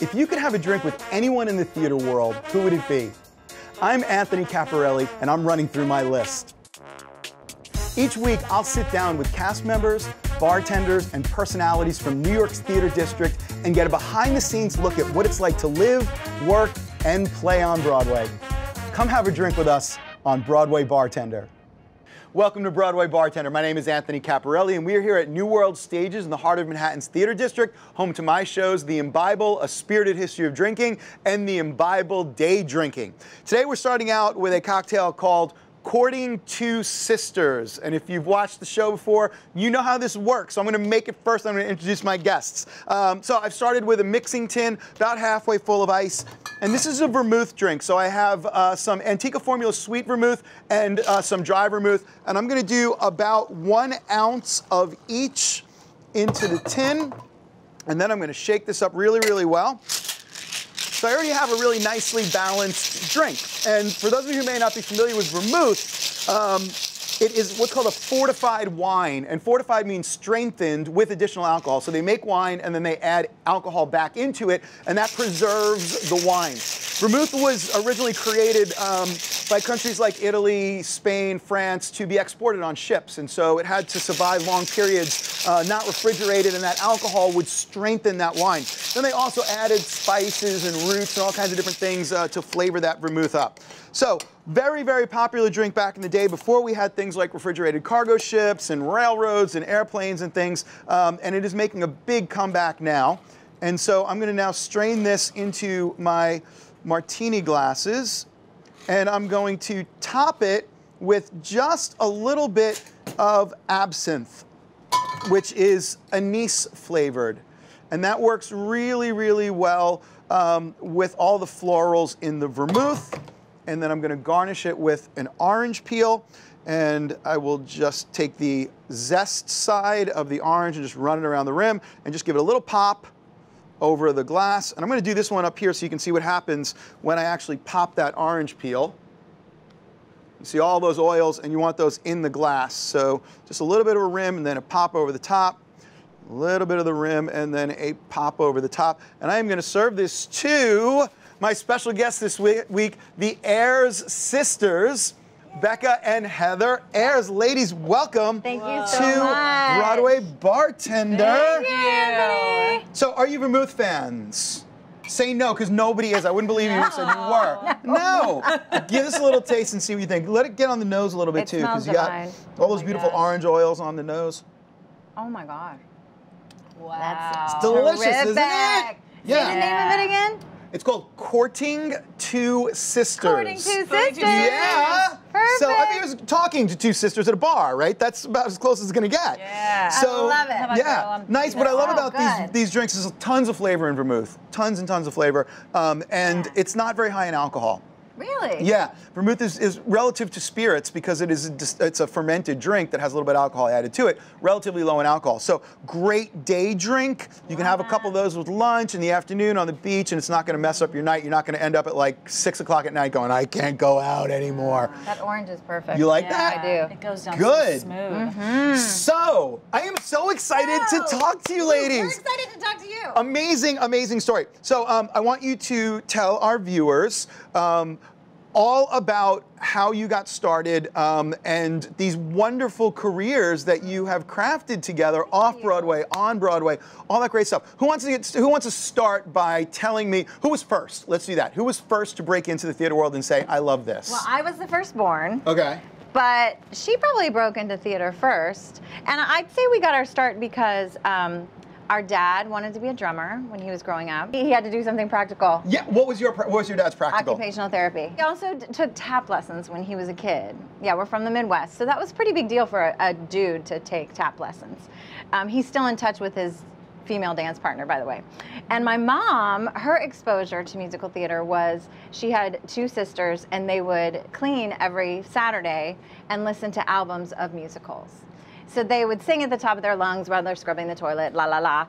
If you could have a drink with anyone in the theater world, who would it be? I'm Anthony Caparelli, and I'm running through my list. Each week, I'll sit down with cast members, bartenders, and personalities from New York's theater district and get a behind-the-scenes look at what it's like to live, work, and play on Broadway. Come have a drink with us on Broadway Bartender. Welcome to Broadway Bartender. My name is Anthony Caparelli, and we are here at New World Stages in the heart of Manhattan's Theater District, home to my shows, The Imbible, A Spirited History of Drinking, and The Imbible Day Drinking. Today we're starting out with a cocktail called Courting Two Sisters. And if you've watched the show before, you know how this works. So I'm going to make it first. I'm going to introduce my guests. So I've started with a mixing tin, about halfway full of ice. And this is a vermouth drink. So I have some Antica Formula sweet vermouth and some dry vermouth. And I'm going to do about 1 ounce of each into the tin. And then I'm going to shake this up really, really well. So I already have a really nicely balanced drink. And for those of you who may not be familiar with vermouth, it is what's called a fortified wine. And fortified means strengthened with additional alcohol. So they make wine and then they add alcohol back into it, and that preserves the wine. Vermouth was originally created by countries like Italy, Spain, France to be exported on ships. And so it had to survive long periods, not refrigerated, and that alcohol would strengthen that wine. Then they also added spices and roots and all kinds of different things to flavor that vermouth up. So very, very popular drink back in the day before we had things like refrigerated cargo ships and railroads and airplanes and things. And it is making a big comeback now. And so I'm going to now strain this into my martini glasses, and I'm going to top it with just a little bit of absinthe, which is anise flavored. And that works really, really well with all the florals in the vermouth. And then I'm going to garnish it with an orange peel, and I will just take the zest side of the orange and just run it around the rim and just give it a little pop over the glass. And I'm going to do this one up here so you can see what happens when I actually pop that orange peel. You see all those oils, and you want those in the glass. So just a little bit of a rim and then a pop over the top, a little bit of the rim and then a pop over the top. And I am going to serve this to my special guests this week, the Ayers sisters, Becca and Heather. Ayers, ladies, welcome Thank you to so much. Broadway Bartender. Thank you. So, are you vermouth fans? Say no, because nobody is. I wouldn't believe you said you were. No. Give us a little taste and see what you think. Let it get on the nose a little bit too, because you got all those beautiful orange oils on the nose. Oh my God. Wow. That's delicious, terrific. Isn't it? Yeah. Say the name of it again? It's called Courting Two Sisters. Courting Two Sisters. Yeah. Perfect. So I think it was talking to two sisters at a bar, right? That's about as close as it's gonna get. Yeah. So, I love it. Yeah. Nice. What I love about these drinks is tons of flavor in vermouth. Tons and tons of flavor. And it's not very high in alcohol. Really? Yeah, vermouth is relative to spirits because it's a fermented drink that has a little bit of alcohol added to it, relatively low in alcohol. So great day drink. You can have a couple of those with lunch in the afternoon on the beach, and it's not going to mess up your night. You're not going to end up at like 6 o'clock at night going, I can't go out anymore. That orange is perfect. You like that? I do. It goes down Good. so smooth. So, I am so excited to talk to you ladies. We're excited to talk to you. Amazing, amazing story. So I want you to tell our viewers all about how you got started and these wonderful careers that you have crafted together off Broadway, on Broadway, all that great stuff. Who wants to start by telling me who was first? Let's do that. Who was first to break into the theater world and say, I love this? Well, I was the firstborn. Okay. But she probably broke into theater first. And I'd say we got our start because our dad wanted to be a drummer when he was growing up. He had to do something practical. Yeah, what was your dad's practical? Occupational therapy. He also took tap lessons when he was a kid. Yeah, we're from the Midwest, so that was a pretty big deal for a dude to take tap lessons. He's still in touch with his female dance partner, by the way. And my mom, her exposure to musical theater was she had two sisters, and they would clean every Saturday and listen to albums of musicals. So they would sing at the top of their lungs while they're scrubbing the toilet, la la la.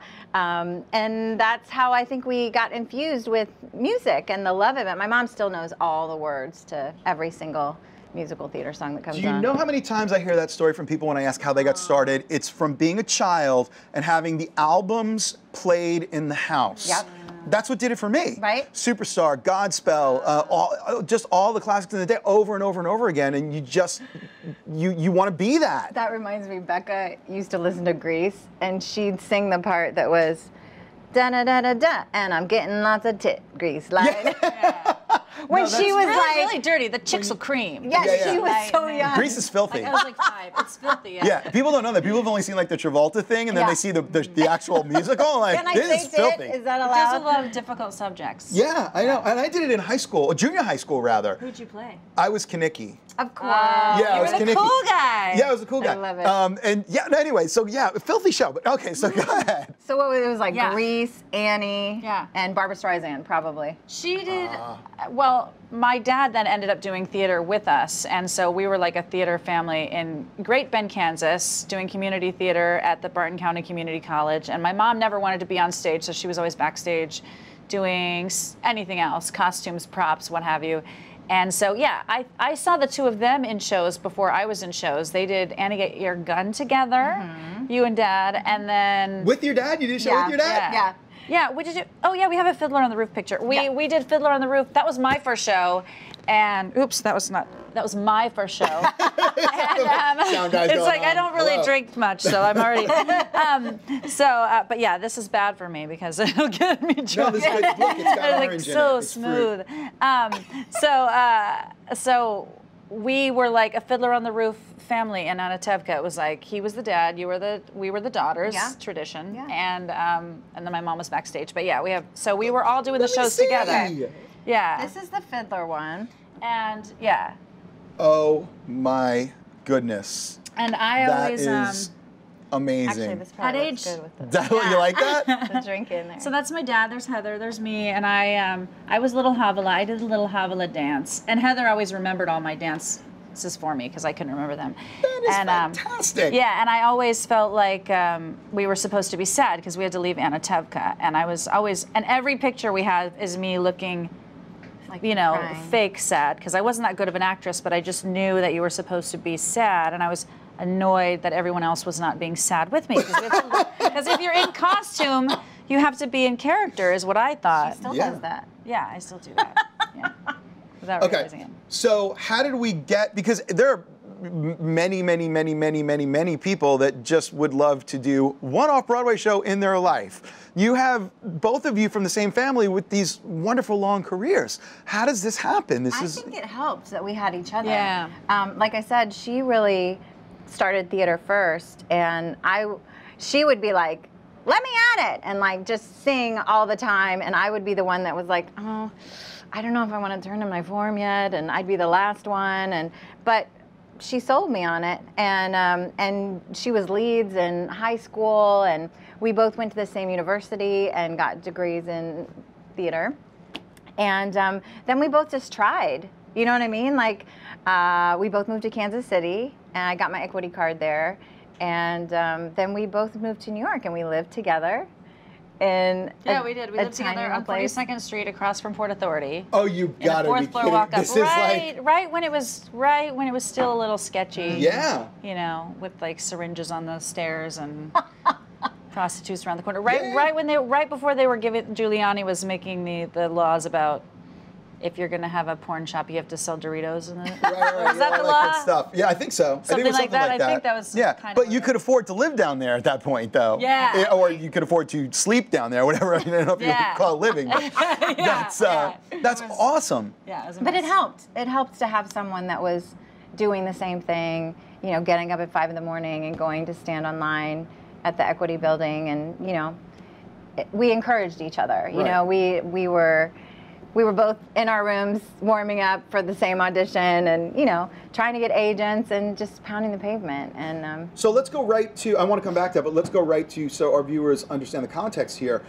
And that's how I think we got infused with music and the love of it. My mom still knows all the words to every single musical theater song that comes on. Do you know how many times I hear that story from people when I ask how they got started? It's from being a child and having the albums played in the house. Yep. That's what did it for me. Right. Superstar, Godspell, just all the classics in the day, over and over and over again, and you just you want to be that. That reminds me, Becca used to listen to Grease, and she'd sing the part that was da da da da da, and I'm getting lots of tit grease. Like, when she was really dirty. The chicks will cream. She was so young. Grease is filthy. Like, I was like 5. It's filthy. Yeah, people don't know that. People have only seen like the Travolta thing, and then they see the actual musical. Like, Can I this say is filthy. Is that It allowed? does a lot of difficult subjects. Yeah, I know. And I did it in high school, or junior high school rather. Who'd you play? I was Kaneki. Of course. Yeah, I You was were the Kaneki. cool guy. Yeah, I was the cool guy. I love it. And yeah, no, anyway, so yeah, filthy show. But okay, so go ahead. So what was it? Was like Grease, Annie, Yeah. and Barbra Streisand, probably. She did, well, my dad then ended up doing theater with us, and so we were like a theater family in Great Bend, Kansas, doing community theater at the Barton County Community College, and my mom never wanted to be on stage, so she was always backstage doing anything else, costumes, props, what have you. And so, yeah, I saw the two of them in shows before I was in shows. They did Annie Get Your Gun together, you and Dad, and then... With your dad? You did a show with your dad? Yeah. Yeah, we did. Oh yeah, we have a Fiddler on the Roof picture. We did Fiddler on the Roof. That was my first show, and oops, that was my first show. And, Sound guys it's going like I on. don't really Hello. drink much, so I'm already. But yeah, this is bad for me because it'll get me drunk. No, this is, look, it's got Like orange so in it. It's smooth. fruit. So we were like a Fiddler on the Roof family in Anatevka. It was like he was the dad, we were the daughters, tradition, and then my mom was backstage. But yeah, we were all doing the shows together. Yeah. This is the Fiddler one. And yeah. Oh my goodness. And I That always is amazing. Actually, this probably At looks age- good with Is that what you like that? the drink in there. So that's my dad. There's Heather. There's me. And I was Little Havala. I did the Little Havala dance. And Heather always remembered all my dances for me because I couldn't remember them. That is fantastic. Yeah, and I always felt like we were supposed to be sad because we had to leave Anatevka. And I was always, and every picture we have is me looking, like crying. Fake sad because I wasn't that good of an actress, but I just knew that you were supposed to be sad. And I was annoyed that everyone else was not being sad with me because if you're in costume, you have to be in character is what I thought. She still does that. Yeah, I still do that. Yeah. Without realizing it. So how did we get, because there are many people that just would love to do one off-Broadway show in their life. You have both of you from the same family with these wonderful long careers. How does this happen? I think it helped that we had each other. Yeah. Like I said, she really started theater first, and she would be like, let me at it, and like just sing all the time, and I would be the one that was like, oh, I don't know if I want to turn in my form yet, and I'd be the last one, but she sold me on it, and she was Leeds in high school, and we both went to the same university and got degrees in theater, and then we both just tried. You know what I mean? Like we both moved to Kansas City, and I got my equity card there, and then we both moved to New York, and we lived together. Yeah, we did. We lived together on place. 42nd Street across from Port Authority. Oh, you gotta be fourth floor kidding. walk up. This is like... right when it was still a little sketchy. Yeah. You know, with like syringes on the stairs and prostitutes around the corner. Right before they were Giuliani was making the laws about if you're going to have a porn shop, you have to sell Doritos. Right, Was that the all law? good stuff. Yeah, I think so. Something I think it was like that. I think that was yeah, kind but of you it. could afford to live down there at that point, though. Yeah. Or you could afford to sleep down there, whatever. I don't know if you would call it living. But that's awesome. Yeah, it was But it helped. It helped to have someone that was doing the same thing, you know, getting up at 5 in the morning and going to stand online at the Equity Building, and you know, we encouraged each other. You know, we were both in our rooms warming up for the same audition, and you know, trying to get agents and just pounding the pavement. And so let's go right to. I want to come back to that, but let's go right to so our viewers understand the context here.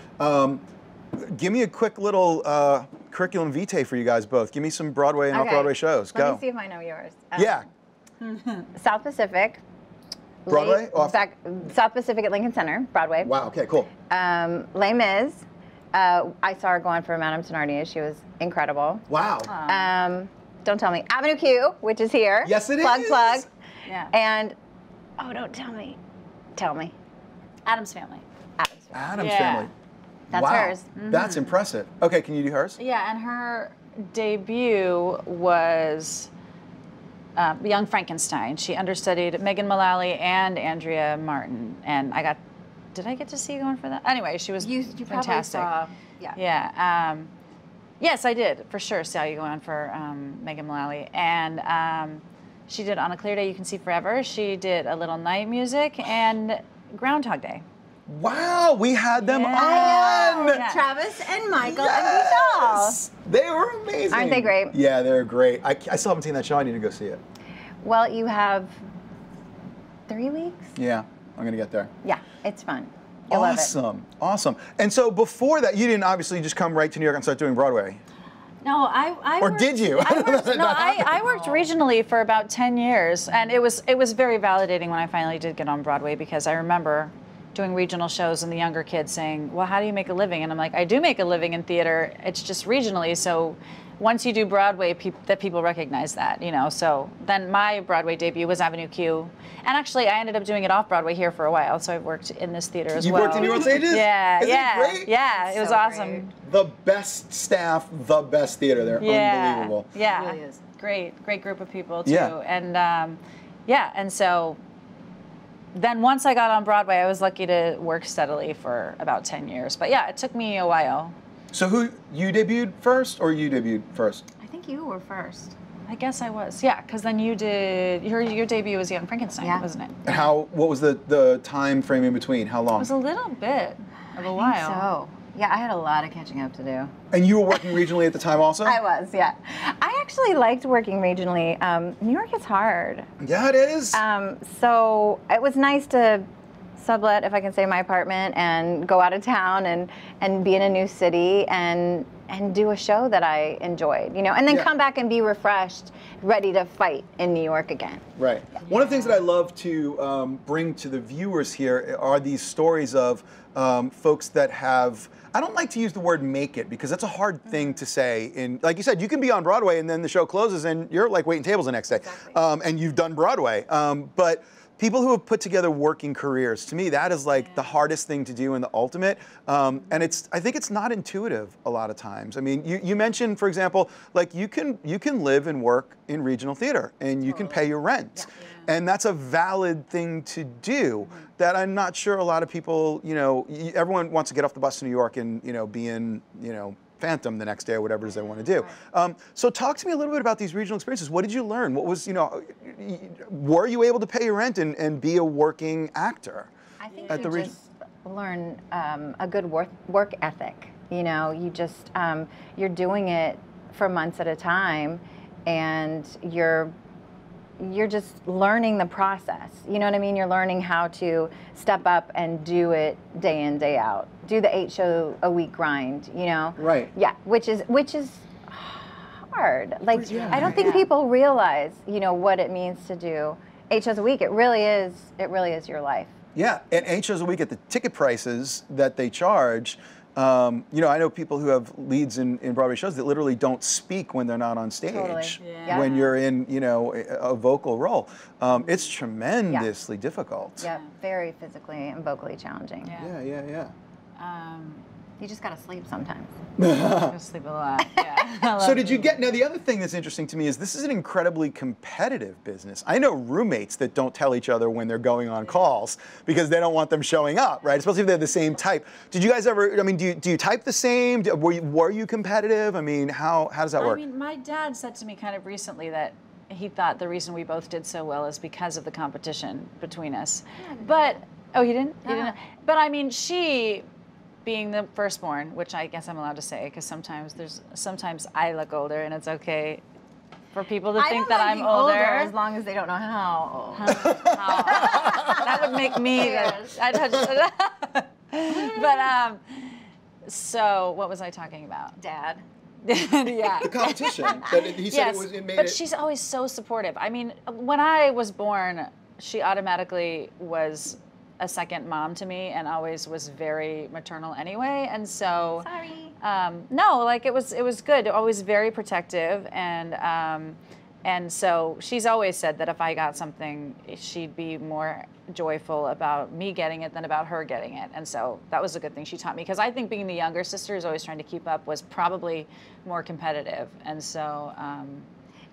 Give me a quick little curriculum vitae for you guys both. Give me some Broadway and off-Broadway shows. Go. Let me see if I know yours. Yeah. South Pacific. Broadway? South Pacific at Lincoln Center, Broadway. Wow. Okay. Cool. Les Mis. I saw her go on for Madame Thenardier. She was incredible. Wow. Don't tell me. Avenue Q, which is here. Yes, it Plug, is. plug. Yeah. And, oh, don't tell me. Tell me. Adam's Family. Adam's Family. Adam's Yeah. Family. That's hers. That's impressive. Okay, can you do hers? Yeah, and her debut was Young Frankenstein. She understudied Megan Mullally and Andrea Martin, and did I get to see you going for that? Anyway, she was You fantastic. probably saw, Yeah. Yes, I did for sure. Saw you going for Megan Mullally, and she did On a Clear Day You Can See Forever. She did A Little Night Music and Groundhog Day. Wow, we had them on. Yeah. Travis and Michael Yes! and They were amazing. Aren't they great? Yeah, they're great. I still haven't seen that show. I need to go see it. Michelle. Well, you have 3 weeks? Yeah, I'm going to get there. Yeah, it's fun. You'll love it. Awesome, awesome. And so before that, you didn't obviously just come right to New York and start doing Broadway. No, I Or worked, did you? I worked regionally for about 10 years, and it was very validating when I finally did get on Broadway, because I remember doing regional shows and the younger kids saying, well, how do you make a living? And I'm like, I do make a living in theater, it's just regionally, so once you do Broadway, people recognize that, you know. So then my Broadway debut was Avenue Q, and actually I ended up doing it off Broadway here for a while, so I've worked in this theater as You well. worked in New York Stages? Yeah, Isn't yeah, it great? yeah, it was so awesome. The best staff, the best theater. They're unbelievable. Yeah, It really is. great group of people too. Yeah. And and so then once I got on Broadway, I was lucky to work steadily for about 10 years. But yeah, it took me a while. So you debuted first, or you debuted first? I think you were first. I guess I was, yeah, because then you did, your debut was Young Frankenstein, Yeah. wasn't it? And what was the time frame in between? How It long? was a little bit of a I while. think so. Yeah, I had a lot of catching up to do. And you were working regionally at the time also? I was, yeah. I actually liked working regionally. New York is hard. Yeah, it is. So it was nice to sublet, if I can say, my apartment and go out of town and be in a new city and do a show that I enjoyed, you know, and then Yeah. come back and be refreshed, ready to fight in New York again. Right. One of the things that I love to bring to the viewers here are these stories of folks that have, I don't like to use the word make it, because that's a hard thing to say. Like you said, you can be on Broadway and then the show closes and you're like waiting tables the next day. Exactly. And you've done Broadway. But people who have put together working careers, to me, that is like the hardest thing to do and the ultimate. And I think it's not intuitive a lot of times. I mean, you mentioned, for example, like you can live and work in regional theater and you can pay your rent. Yeah. And that's a valid thing to do that I'm not sure a lot of people, you know, everyone wants to get off the bus to New York and, you know, be in, you know, Phantom the next day or whatever it is they want to do. So talk to me a little bit about these regional experiences. What did you learn? What was, you know, were you able to pay your rent and be a working actor? I think At you the just learn a good work ethic. You know, you just, you're doing it for months at a time, and you're just learning the process. You know what I mean? You're learning how to step up and do it day in, day out. Do the 8-show-a-week grind, you know? Right. Yeah, which is hard. Like, I don't think people realize, you know, what it means to do 8 shows a week. It really is your life. Yeah, and 8 shows a week at the ticket prices that they charge. You know, I know people who have leads in Broadway shows that literally don't speak when they're not on stage. Totally. Yeah. When you're in, you know, a vocal role. It's tremendously difficult. Yeah, very physically and vocally challenging. Yeah. You just gotta sleep sometimes. I sleep a lot. Yeah. So did you get, now the other thing that's interesting to me is this is an incredibly competitive business. I know roommates that don't tell each other when they're going on calls because they don't want them showing up, right? Especially if they're the same type. Did you guys ever, I mean, do you type the same? Were you competitive? I mean, how does that work? I mean, my dad said to me kind of recently that he thought the reason we both did so well is because of the competition between us. But, oh, you didn't? You didn't know? But I mean, she, being the firstborn, which I guess I'm allowed to say, because sometimes I look older, and it's okay for people to think that I'm older. As long as they don't know how old. That would make me. But so what was I talking about? Dad. Yeah. The competition. That he said Yes, it made but it. she's always so supportive. I mean, when I was born, she automatically was a second mom to me and always was very maternal anyway. And so, Sorry. no, like it was good. Always very protective, and And so she's always said that if I got something, she'd be more joyful about me getting it than about her getting it. And so that was a good thing she taught me, because I think being the younger sister is always trying to keep up was probably more competitive. And so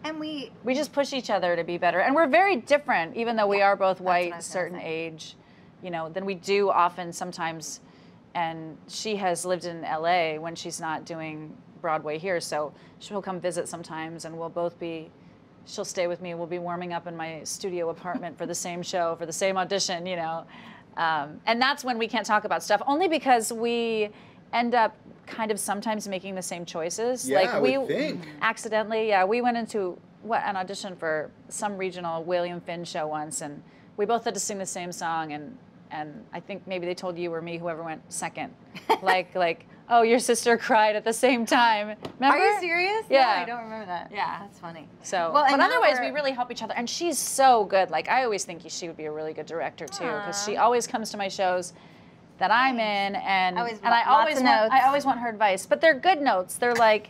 and we just push each other to be better. And we're very different, even though we are both white, say. certain age, you know, than we do often sometimes. And she has lived in LA when she's not doing Broadway here. So she'll come visit sometimes, and we'll both be, she'll stay with me. We'll be warming up in my studio apartment for the same show, for the same audition, you know. And that's when we can't talk about stuff, only because we end up kind of sometimes making the same choices. Yeah, like I would think. accidentally, we went into an audition for some regional William Finn show once, and we both had to sing the same song, and I think maybe they told you or me, whoever went second, like, oh, your sister cried at the same time. Remember? Are you serious? Yeah. No, I don't remember that. Yeah. That's funny. So, Well, and but now otherwise, we're- we really help each other. And she's so good. Like, I always think she would be a really good director, too, because she always comes to my shows that I'm in, and Always I lots always of want, notes. I always want her advice. But they're good notes. They're like,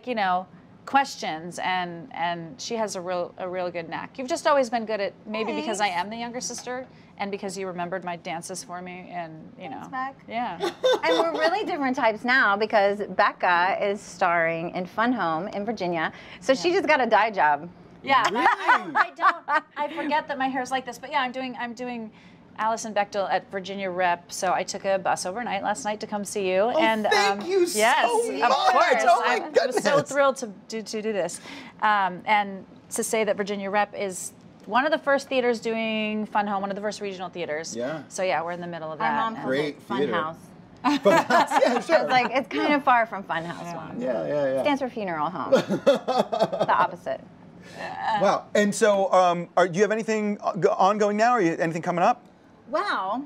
you know, questions, and she has a real good knack. You've just always been good at, maybe because I am the younger sister, and because you remembered my dances for me, and you know, Beck. yeah. And we're really different types now, because Becca is starring in Fun Home in Virginia. So she just got a dye job. Yeah, Really? I forget that my hair's like this, but yeah, I'm doing Allison Bechtel at Virginia Rep, so I took a bus overnight last night to come see you. And thank you so yes, much. Of course. Oh my I'm so goodness. thrilled to do this. And to say that Virginia Rep is one of the first theaters doing Fun Home, one of the first regional theaters. Yeah. So yeah, we're in the middle of Our that. mom and- calls Great it Fun theater. House. Yeah, sure. It's like, it's kind of far from Fun House, Mom. Yeah. Stands for funeral home. The opposite. Wow. And so, do you have anything ongoing now? Or anything coming up? Well,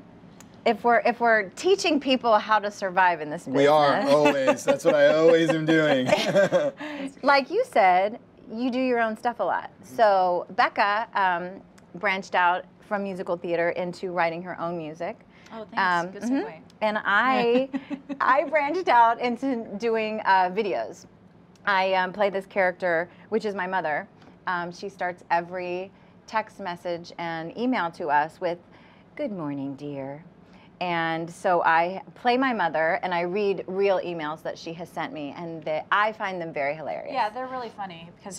if we're teaching people how to survive in this business, We are always. That's what I always am doing. like you said, you do your own stuff a lot. So Becca branched out from musical theater into writing her own music. Oh, thanks. Good segue. And I branched out into doing videos. I play this character, which is my mother. She starts every text message and email to us with, "Good morning, dear." And so I play my mother, and I read real emails that she has sent me, and I find them very hilarious. Yeah, they're really funny because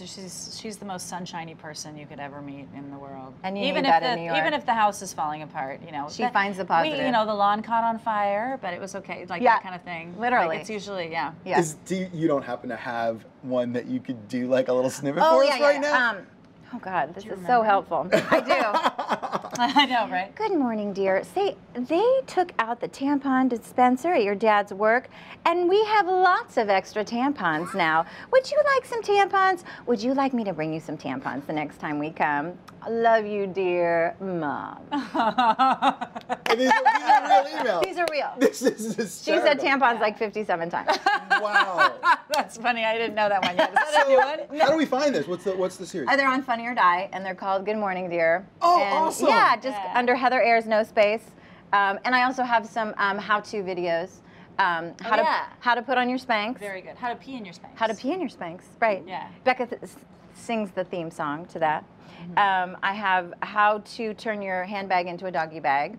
she's the most sunshiny person you could ever meet in the world. And you even need if that in New York. even if the house is falling apart, you know. She finds the positive. You know, the lawn caught on fire, but it was okay, like Yeah, that kind of thing. literally. Like, it's usually, yeah. Yeah. You don't happen to have one that you could do like a little snippet Oh, for yeah, us right yeah. now? Oh God, this is so helpful. I do. I know, right? Good morning, dear. Say, they took out the tampon dispenser at your dad's work, and we have lots of extra tampons now. Would you like some tampons? Would you like me to bring you some tampons the next time we come? I love you, dear Mom. And these are real emails. These are real. This is She said hysterical. tampons like 57 times. Wow. That's funny. I didn't know that one yet. Is that a new one? How do we find this? What's the series? They're on Funny or Die, and they're called Good Morning, Dear. Oh, and awesome. Yeah, just Yeah. under Heather Ayers, no space. And I also have some how-to videos. How to put on your Spanx. Very good. How to pee in your Spanx. How to pee in your Spanx, right. Yeah. Becca sings the theme song to that. I have how to turn your handbag into a doggy bag.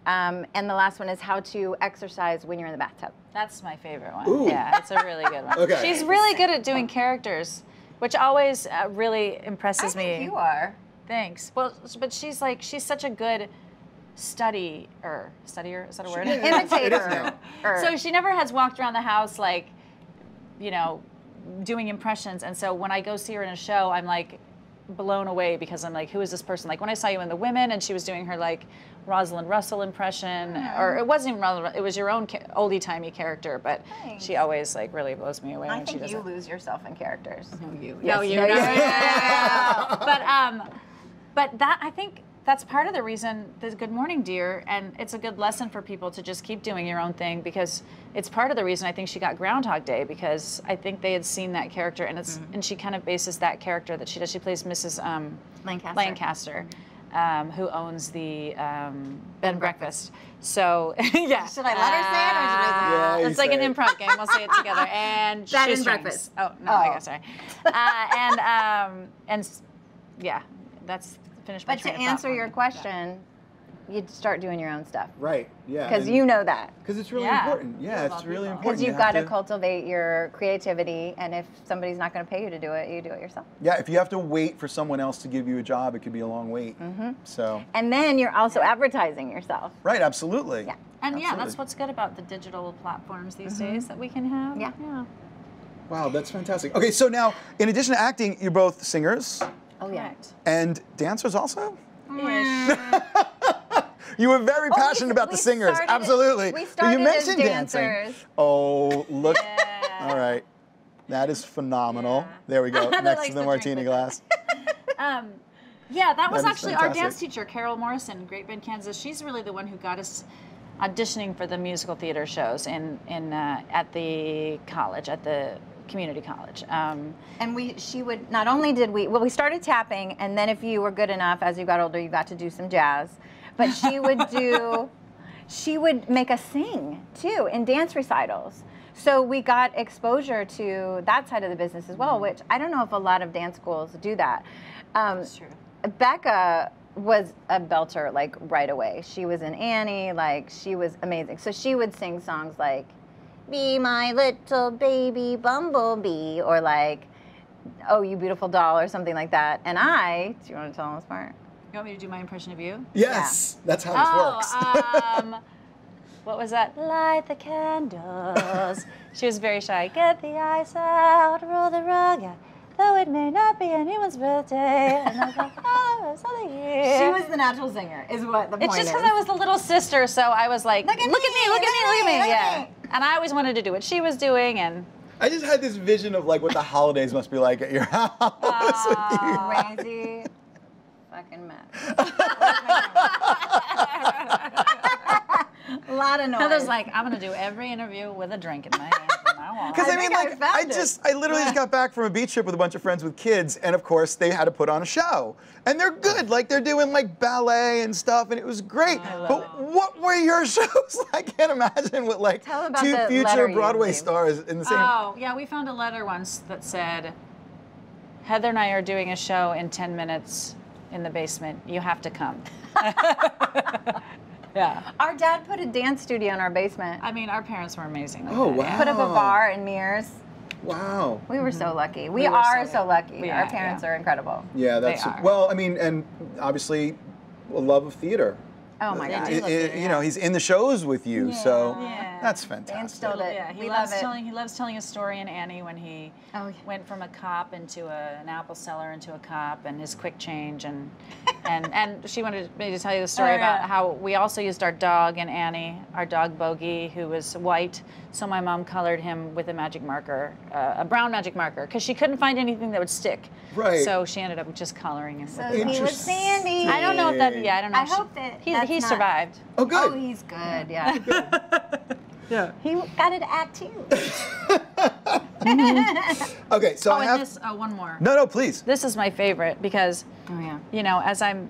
And the last one is how to exercise when you're in the bathtub. That's my favorite one. Ooh. Yeah, it's a really good one. Okay. She's really good at doing characters, which always really impresses me. I think you are. Thanks. Well, but she's such a good studier, is that a word? Imitator. It is now. So she never has walked around the house like, you know, doing impressions. And so when I go see her in a show, I'm like blown away because I'm like, who is this person? Like when I saw you in The Women and she was doing her like Rosalind Russell impression, or it wasn't even Rosalind, it was your own oldie-timey character, but Thanks. she always like really blows me away I when she think does you it. lose yourself in characters. No, you. Yes, No, you. no, No, you. yeah. But that, I think that's part of the reason the Good Morning, Dear, and it's a good lesson for people to just keep doing your own thing, because it's part of the reason I think she got Groundhog Day, because I think they had seen that character, and it's and she kind of bases that character that she does. She plays Mrs. Lancaster. Lancaster. who owns the bed and breakfast. So yeah. Should I let her say it or should I say it? Yeah, It's like an improv game. We'll say it together. And Bed and shoestrings. breakfast. Oh no, Oh. I guess sorry. Yeah, that's finished. My But to train of thought answer for your me. question, you'd start doing your own stuff. Right. Yeah. Because you know that. Because it's really Yeah. important. Yeah, Feel it's about really people. important. Because you've You got have to cultivate your creativity, and if somebody's not going to pay you to do it, you do it yourself. Yeah, if you have to wait for someone else to give you a job, it could be a long wait. So. And then you're also advertising yourself. Right. Absolutely. Yeah. And yeah, Absolutely. that's what's good about the digital platforms these days that we can have. Yeah. Wow, that's fantastic. Okay, so now, in addition to acting, you're both singers Oh, yeah. Correct. and dancers also? Ish. You were very passionate about we the singers. started- Absolutely. we But started you as mentioned dancing. dancers. Oh, look. Yeah. All right. That is phenomenal. Yeah. There we go, That next likes to the to martini drink with glass. Yeah, that was That is actually our fantastic. dance teacher, Carol Morrison, Great Bend, Kansas. She's really the one who got us auditioning for the musical theater shows at the college, at the community college. And she would, not only did we started tapping, and then if you were good enough, as you got older, you got to do some jazz. But she would make us sing, too, in dance recitals. So we got exposure to that side of the business as well, which I don't know if a lot of dance schools do that. That's true. Becca was a belter, like, right away. She was in Annie, like, she was amazing. So she would sing songs like, "Be my little baby bumblebee," or like, "Oh, you beautiful doll," or something like that. And do you want to tell them this part? You want me to do my impression of you? Yes, that's how this works. What was that? Light the candles. She was very shy. Get the ice out, roll the rug out, though it may not be anyone's birthday. And I was like, oh, it's all the year. She was the natural singer, is what the point It's is. just because I was the little sister, so I was like, Look at me, look at me. look at Yeah. me. And I always wanted to do what she was doing, and I just had this vision of like what the holidays must be like at your house. with you. Crazy fucking mess. A lot of noise. Heather's like, I'm gonna do every interview with a drink in my hand from now on. Because I mean, think I like, found it. I literally just got back from a beach trip with a bunch of friends with kids, and of course they had to put on a show, and they're good. Like they're doing like ballet and stuff, and it was great. But what were your shows? I can't imagine what like Tell about two the letter future you Broadway received. stars in the same. Oh, yeah, we found a letter once that said, Heather and I are doing a show in 10 minutes in the basement. You have to come. Yeah. Our dad put a dance studio in our basement. I mean, our parents were amazing. Like Oh, that, wow. yeah. Put up a bar and mirrors. Wow. We were so lucky. We were are so so lucky. we Our are, parents yeah. are incredible. Yeah, that's are. well. I mean, and obviously, a love of theater. Oh my God. do love theater, You know, he's in the shows with you, so Yeah. that's Dan fantastic. stole it. Yeah, he We loves love it. telling a story in Annie when he Oh, yeah. went from a cop into an apple seller into a cop, and his quick change, and she wanted me to tell you the story Oh, about yeah. how we also used our dog in Annie, our dog Bogey, who was white, so my mom colored him with a magic marker, a brown magic marker, because she couldn't find anything that would stick. Right. So she ended up just coloring him. So with he was Interesting. Sandy. I don't know if that. Yeah, I don't know. I if she- hope that he that's not- survived. Oh, good. Oh, he's good. Yeah. Yeah. He got into act too. Okay, so I And have. this. Oh, one more. No, please. This is my favorite because, Oh yeah. you know, as I'm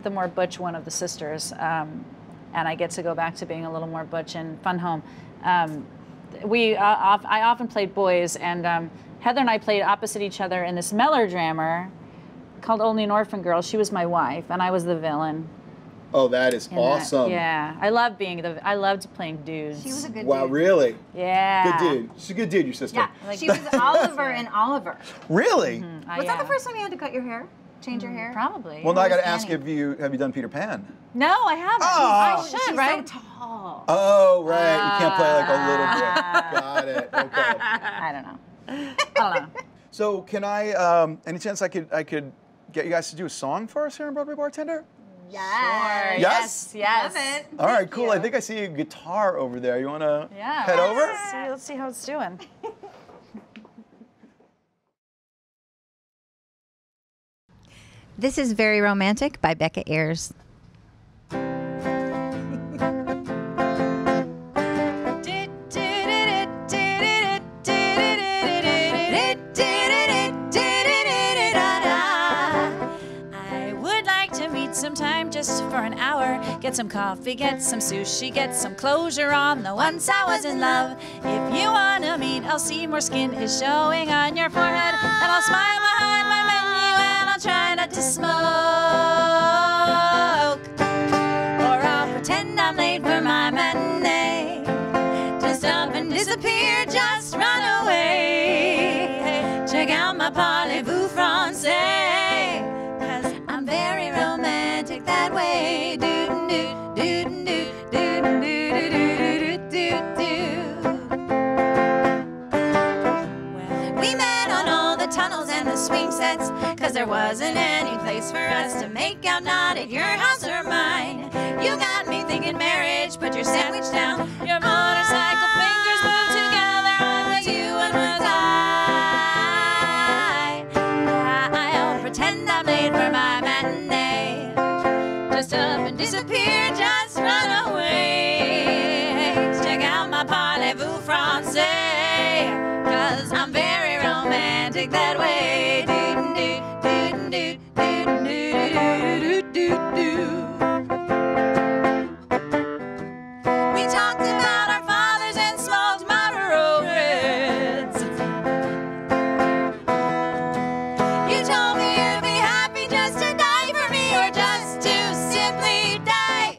the more butch one of the sisters, and I get to go back to being a little more butch and fun home. I often played boys, and Heather and I played opposite each other in this melodrama called Only an Orphan Girl. She was my wife, and I was the villain. Oh, that is in that. awesome. Yeah, I loved playing dudes. She was a good Wow, dude. really? Yeah. Good dude. She's a good dude, your sister. Yeah. Like- She was Oliver in Oliver. Really? Was that the first time you had to cut your hair? Change your hair? Probably. Well, now I got to Annie? ask you, have you done Peter Pan? No, I haven't. Oh. I She's should, right? so tall. Oh, right. You can't play like a little boy. Got it. Okay. I don't know. I don't know. So, can I? Any chance I could get you guys to do a song for us here in Broadway Bartender? Yes. Yes? Yes. Love it. All right, Thank cool. you. I think I see a guitar over there. You want to Yeah. head over? Let's see how it's doing. This is Very Romantic by Becca Ayers. I would like to meet sometime. Get some coffee, get some sushi, get some closure on the once I was in love. If you wanna meet, I'll see more skin is showing on your forehead, and I'll smile behind my menu, and I'll try not to smoke. Or I'll pretend I'm late for my matinee. Just up and disappear, just run away. Check out my parlez-vous français, 'cause I'm very romantic that way. We met on all the tunnels and the swing sets, 'cause there wasn't any place for us to make out, not at your house or mine. You got me thinking marriage, put your sandwich down, your motorcycle fingers move together, I was you and was I'll pretend I'm late for my matinee. Just up and disappear, just run away. Check out my parlez-vous français, 'cause I'm very romantic that way. We talked about our fathers and smoked Marlboro Reds. You told me you'd be happy just to die for me, or just to simply die.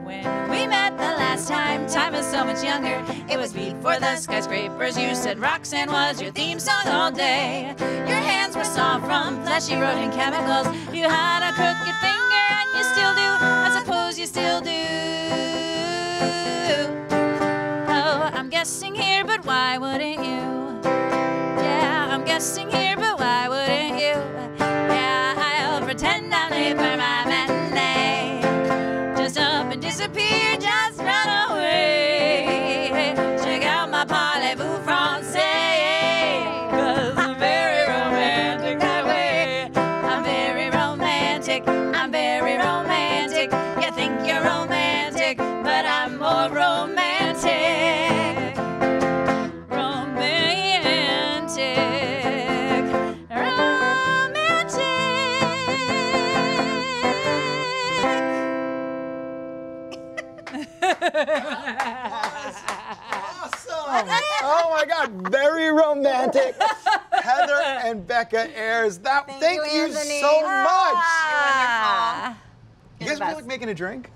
When we met the last time was so much younger. It was before the skyscrapers. You said Roxanne was your theme song all day. Your hands were soft from fleshy rodent chemicals. You had a crooked finger and you still do. I suppose you still do. Oh, I'm guessing here, but why wouldn't you? Yeah, I'm guessing here, but why wouldn't you? Yeah, I'll pretend I'm late for my matinee. Just up and disappear, just run away. Check out my parlez-vous français, 'cause I'm very romantic that way. I'm very romantic, I'm very romantic. You think you're romantic, but I'm more romantic. Romantic, romantic. Awesome! Oh my God, very romantic. Heather and Becca Ayers. Thank you Anthony. so much. Wonderful. You guys feel like making a drink?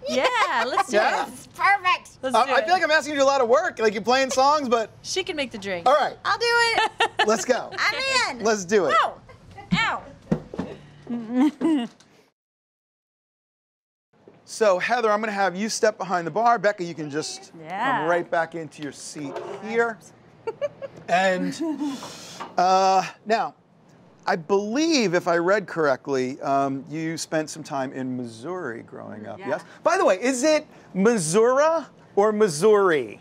Yeah, let's do Yeah? it. It's perfect. Let's do I it. feel like I'm asking you to do a lot of work. Like you're playing songs, but She can make the drink. all right, I'll do it. let's go. I'm in. Let's do it. Ow. Ow. So Heather, I'm going to have you step behind the bar. Becca, you can just Yeah. come right back into your seat here. And now, I believe, if I read correctly, you spent some time in Missouri growing up, Yeah. yes? By the way, is it Missouri or Missouri?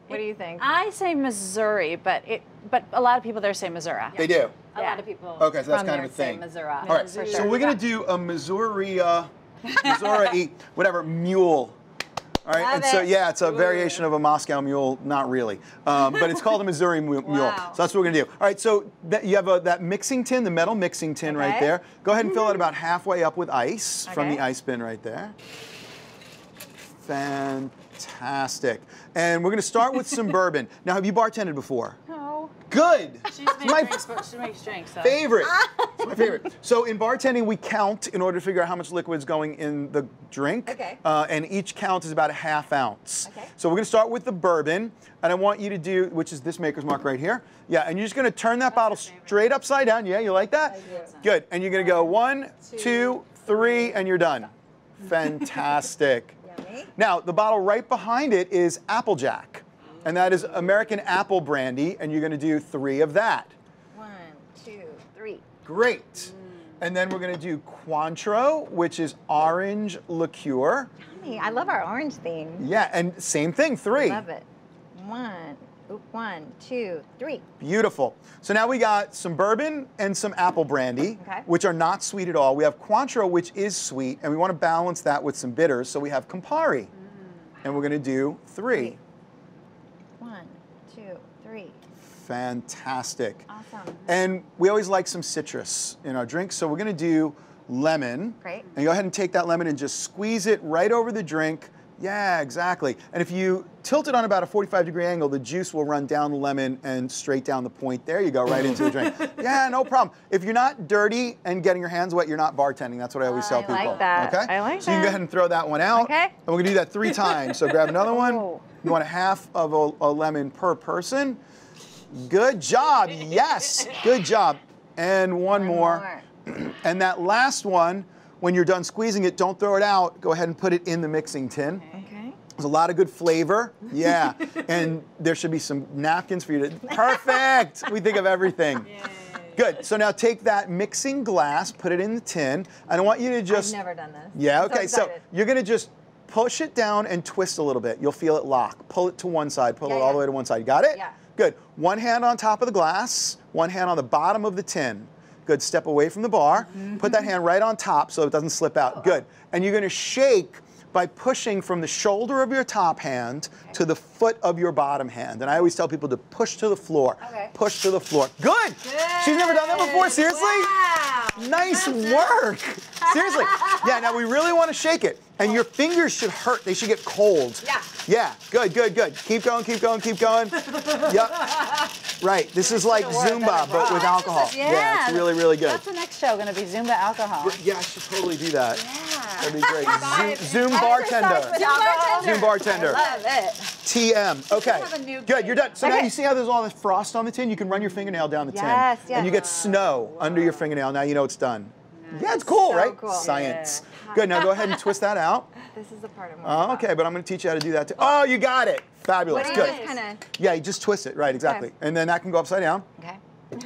What do you think? I say Missouri, but a lot of people there say Missouri. They do. A lot of people. Okay, so that's from kind there of a thing. Say Missouri. All right, for so sure. we're going to do a Missouri, whatever, mule. All right, Love and so it. yeah, it's a variation of a Moscow mule, not really, but it's called a Missouri mule. Wow. So that's what we're gonna do. All right, so you have that mixing tin, the metal mixing tin right Okay. there. Go ahead and fill it about halfway up with ice from Okay. the ice bin right there. Fantastic. And we're gonna start with some bourbon. Now, have you bartended before? No. Good. She It's my makes drinks. So. favorite. It's my favorite. So in bartending, we count in order to figure out how much liquid's going in the drink. Okay. And each count is about a ½ ounce. Okay. So we're gonna start with the bourbon, and I want you to do, which is this maker's mark right here. Yeah, and you're just gonna turn that bottle straight upside down. Yeah, you like that? I do. Good. And you're gonna go 1, 2, 3, and you're done. Fantastic. Yummy. Now, the bottle right behind it is Applejack, and that is American apple brandy, and you're gonna do 3 of that. 1, 2, 3. Great. And then we're gonna do Cointreau, which is orange liqueur. Yummy. I love our orange theme. Yeah, and same thing, 3. Love it. 1, 2, 3. Beautiful. So now we got some bourbon and some apple brandy, Okay. which are not sweet at all. We have Cointreau, which is sweet, and we wanna balance that with some bitters, so we have Campari. And we're gonna do 3. 1, Fantastic. Awesome. And we always like some citrus in our drink, so we're gonna do lemon. Great. And go ahead and take that lemon and just squeeze it right over the drink. Yeah, exactly. And if you tilt it on about a 45-degree angle, the juice will run down the lemon and straight down the point. There you go, right into the drink. Yeah, no problem. If you're not dirty and getting your hands wet, you're not bartending. That's what I always tell people. I like that. Okay? I like so you can go ahead and throw that one out. Okay. And we're gonna do that 3 times. So grab another one. Oh. You want a half of a lemon per person. Good job, yes, good job. And one more. And that last one, when you're done squeezing it, don't throw it out. Go ahead and put it in the mixing tin. Okay. There's a lot of good flavor. Yeah. And there should be some napkins for you to. Perfect. We think of everything. Yay. Good. So now take that mixing glass, put it in the tin. And I want you to just. I've never done this. Yeah, I'm okay. So you're going to just push it down and twist a little bit. You'll feel it lock. Pull it to one side. Pull it all the way to one side. You got it? Yeah. Good. One hand on top of the glass, one hand on the bottom of the tin. Good. Step away from the bar. Put that hand right on top so it doesn't slip out. Good. And you're going to shake by pushing from the shoulder of your top hand to the foot of your bottom hand. And I always tell people to push to the floor. Okay. Push to the floor. Good. She's never done that before? Seriously? Wow. Nice work. Seriously. Yeah, now we really want to shake it. And your fingers should hurt. They should get cold. Yeah. Yeah, good, good, good. Keep going, keep going, keep going. Yep. Right, this is like Zumba, but with alcohol. Yeah, it's really, really good. That's the next show, going to be Zumba alcohol. Yeah, I should totally do that. Yeah. That'd be great. Zoom bartender. Zoom bartender. I love it. TM. Okay. have a new Good, you're done. So now Okay. you see how there's all this frost on the tin? You can run your fingernail down the tin. Yes, yes. And you get snow under your fingernail. Now you know it's done. Yeah, it's cool, So right? cool. Science. Good, now go ahead and twist that out. This is the part I'm Oh, okay, but I'm going to teach you how to do that too. Oh, you got it. Fabulous. What do you Good. just kind of? Yeah, you just twist it. Right, exactly. Okay. And then that can go upside down. Okay.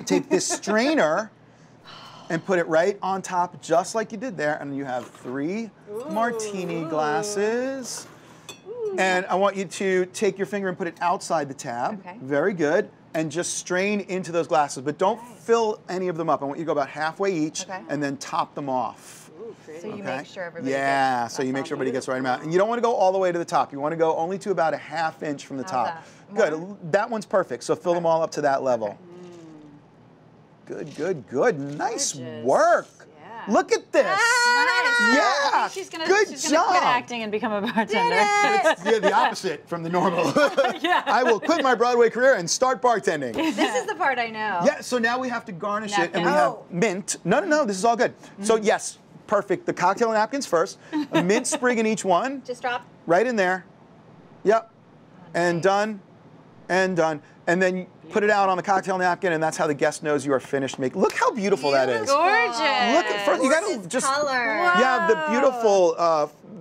Take this strainer and put it right on top, just like you did there. And you have 3 martini glasses. And I want you to take your finger and put it outside the tab. Okay. Very good. And just strain into those glasses. But don't fill any of them up. I want you to go about halfway each and then top them off. So you make sure everybody Yeah, gets, so you make sure everybody gets the right amount. And you don't want to go all the way to the top. You want to go only to about a ½ inch from the top. that? Good. That one's perfect. So fill them all up to that level. Good, good, good. Nice work. Yeah. Look at this. Nice. Yeah. She's gonna Good quit job. acting and become a bartender. It's the opposite from the normal. I will quit my Broadway career and start bartending. This is the part I know. Yeah, so now we have to garnish it, and we Napkin. have mint. No, no, no, this is all good. So yes, perfect. The cocktail napkins first. A mint sprig in each one. Just drop. Right in there. Yep. And done. And done. And then you put it out on the cocktail napkin, and that's how the guest knows you are finished making. Look how beautiful that is. Gorgeous. Look at first. You got to just. Color. You have the beautiful,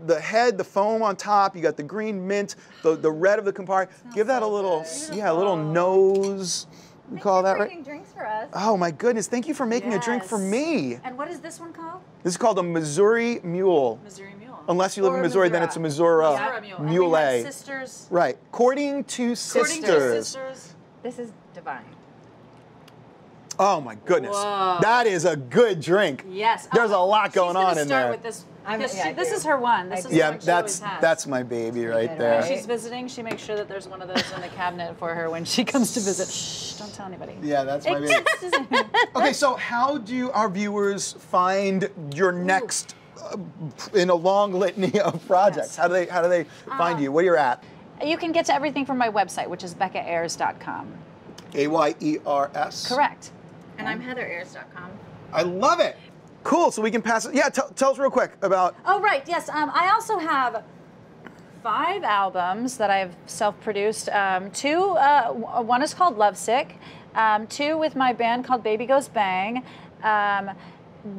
the head, the foam on top. You got the green mint, the red of the Campari. Give that a little, a little nose. You call that right? Making drinks for us. Oh my goodness! Thank you for making a drink for me. And what is this one called? This is called a Missouri Mule. Missouri Mule. Unless you live in Or Missouri, then it's a Missouri Mule. Mule. And we have sisters. Right. Courting to sisters. Sisters. This is divine. Oh my goodness. Whoa. That is a good drink. Yes. There's a lot going on in there. With this. I'm- Because yeah, I this do. is her one. This is Yeah, what she always has. that's my baby right did, there. right? She's visiting. She makes sure that there's one of those in the cabinet for her when she comes to visit. Shh, don't tell anybody. Yeah, that's my baby. Okay, so how do our viewers find your next in a long litany of projects? Yes. How do they find you? Where you're at? You can get to everything from my website, which is beccaayers.com. AYERS. Correct. And I'm heatherayers.com. I love it. Cool. So we can pass it. Yeah, tell us real quick about. Oh, right. Yes. I also have 5 albums that I've self-produced. 2, one is called Lovesick. 2 with my band called Baby Goes Bang.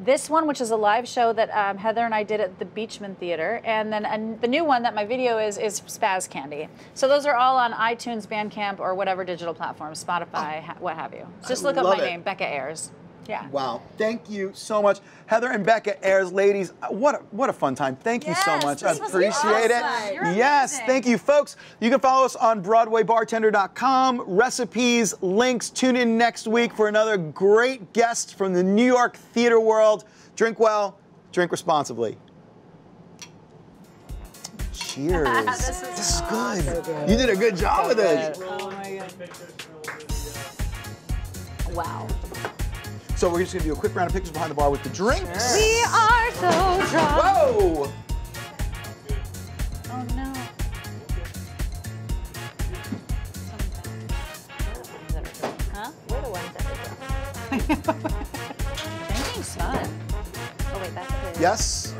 This one, which is a live show that Heather and I did at the Beachman Theater, and then the new one that my video is Spaz Candy. So those are all on iTunes, Bandcamp, or whatever digital platform, Spotify, what have you. Just look up my name, Becca Ayers. Yeah. Wow. Thank you so much. Heather and Becca Ayers, ladies, what a fun time. Thank you so much. I this was appreciate awesome. it. You're Yes, amazing. thank you, folks. You can follow us on BroadwayBartender.com. Recipes, links. Tune in next week for another great guest from the New York theater world. Drink well, drink responsibly. Cheers. This is good. You did a good job with it. Oh, my God. Wow. So we're just gonna do a quick round of pictures behind the bar with the drinks. We are so drunk. Whoa! Oh no. Huh? We're the ones that are drunk. Drinking's fun. Oh wait, that's good. Yes.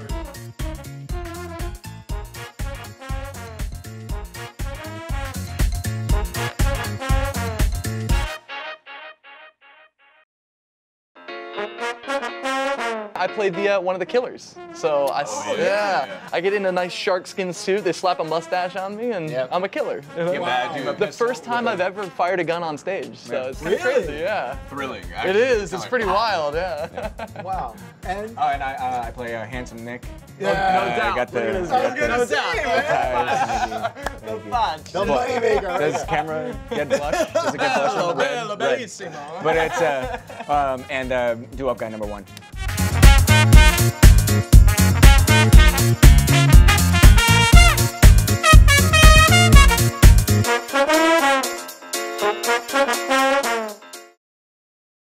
I played one of the killers. So I get in a nice sharkskin suit, they slap a mustache on me, and I'm a killer. The first time I've ever fired a gun on stage, so it's kind of crazy, yeah. Thrilling. It is, it's pretty wild, yeah. Wow. And Oh, and I play Handsome Nick. No doubt. I got the, I was gonna say, man. The moneymaker. Does camera get blush? Does it get blush on the red? Red. But it's and do-up guy #1.